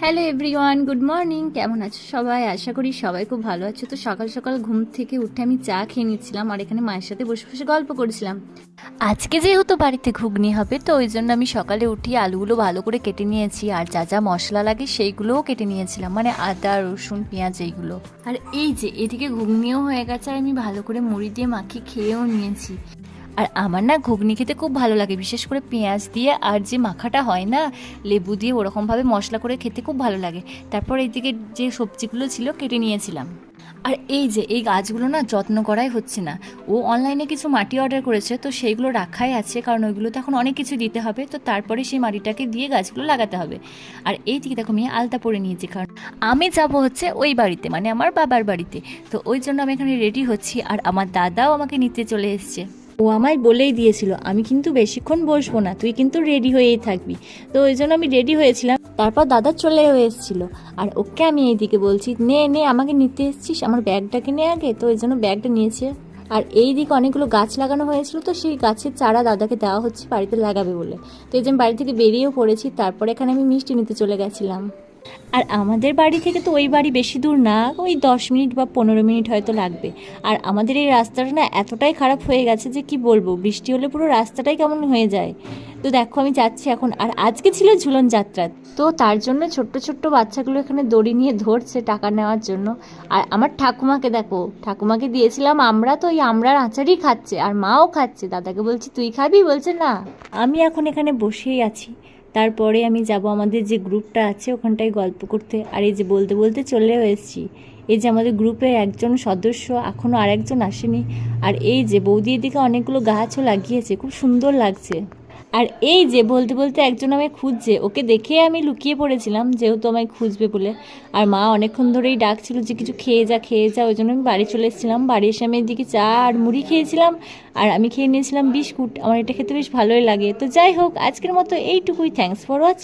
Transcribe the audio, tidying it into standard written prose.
Hello everyone, good morning. কেমন আছো সবাই? আশা করি সবাই খুব ভালো আছো। তো সকাল সকাল ঘুম থেকে উঠে আমি চা খেয়ে নিচ্ছিলাম আর এখানে মায়ের সাথে বসে বসে গল্প করেছিলাম। আজকে যেহেতু বাড়িতে ঘুগনি হবে, তো ওই জন্য আমি সকালে উঠি আলুগুলো ভালো করে কেটে নিয়েছি আর যা যা মশলা লাগে সেইগুলোও কেটে নিয়েছিলাম, মানে আদা রসুন পেঁয়াজ এইগুলো। আর এই যে এদিকে ঘুগনিও হয়ে গেছে আর আমি ভালো করে মুড়ি দিয়ে মাখিয়ে খেয়েও নিয়েছি। আর আমার না ঘুগনি খেতে খুব ভালো লাগে, বিশেষ করে পেঁয়াজ দিয়ে আর যে মাখাটা হয় না লেবু দিয়ে, ওরকমভাবে মশলা করে খেতে খুব ভালো লাগে। তারপর এইদিকে যে সবজিগুলো ছিল কেটে নিয়েছিলাম। আর এই যে এই গাছগুলো না যত্ন করাই হচ্ছে না। ও অনলাইনে কিছু মাটি অর্ডার করেছে, তো সেইগুলো রাখাই আছে, কারণ ওইগুলোতে এখন অনেক কিছু দিতে হবে, তো তারপরে সেই মাটিটাকে দিয়ে গাছগুলো লাগাতে হবে। আর এই দিকে দেখো আমি আলতা পরে নিয়েছি, কারণ আমি যাব হচ্ছে ওই বাড়িতে, মানে আমার বাবার বাড়িতে। তো ওই জন্য আমি এখানে রেডি হচ্ছি আর আমার দাদাও আমাকে নিতে চলে এসছে। ও আমায় বলেই দিয়েছিল আমি কিন্তু বেশিক্ষণ বসবো না, তুই কিন্তু রেডি হয়েই থাকবি। তো ওই জন্য আমি রেডি হয়েছিলাম। তারপর দাদা চলে এসেছিল আর ওকে আমি এইদিকে বলছি, নে নে আমাকে নিতে এসেছিস, আমার ব্যাগটাকে নে আগে। তো ওই জন্য ব্যাগটা নিয়েছে। আর এই দিকে অনেকগুলো গাছ লাগানো হয়েছিল, তো সেই গাছের চারা দাদাকে দেওয়া হচ্ছে বাড়িতে লাগাবে বলে। তো এই যে আমি বাড়ি থেকে বেরিয়েও পড়েছি। তারপরে এখানে আমি মিষ্টি নিতে চলে গেছিলাম। আর আমাদের বাড়ি থেকে তো ওই বাড়ি বেশি দূর না, ওই 10 মিনিট বা 15 মিনিট হয়তো লাগবে। আর আমাদের এই রাস্তাটা না এতটাই খারাপ হয়ে গেছে যে কি বলবো, বৃষ্টি হলে পুরো রাস্তাটাই কেমন হয়ে যায়। তো দেখো আমি যাচ্ছি এখন। আর আজকে ছিল ঝুলন যাত্রা, তো তার জন্য ছোট্ট ছোট্ট বাচ্চাগুলো এখানে দড়ি নিয়ে ধরছে টাকা নেওয়ার জন্য। আর আমার ঠাকুমাকে দেখো, ঠাকুমাকে দিয়েছিলাম আমরা, তো ওই আমরার আচারই খাচ্ছে আর মাও খাচ্ছে। দাদাকে বলছি তুই খাবি, বলছে না। আমি এখন এখানে বসেই আছি। তারপরে আমি যাব আমাদের যে গ্রুপটা আছে ওখানটায় গল্প করতে। আর এই যে বলতে বলতে চলেও এসেছি। এই যে আমাদের গ্রুপের একজন সদস্য, এখনও আরেকজন আসেনি। আর এই যে বৌদি এদিকে অনেকগুলো গাছও লাগিয়েছে, খুব সুন্দর লাগছে। আর এই যে বলতে বলতে একজন আমায় খুঁজছে, ওকে দেখে আমি লুকিয়ে পড়েছিলাম যেহেতু আমায় খুঁজবে বলে। আর মা অনেকক্ষণ ধরেই ডাকছিল যে কিছু খেয়ে যা খেয়ে যা, ওই জন্য আমি বাড়ি চলে এসেছিলাম। বাড়ি এসে আমি এদিকে চা আর মুড়ি খেয়েছিলাম আর আমি খেয়ে নিয়েছিলাম বিস্কুট। আমার এটা খেতে বেশ ভালোই লাগে। তো যাই হোক, আজকের মতো এইটুকুই। Thanks for watching.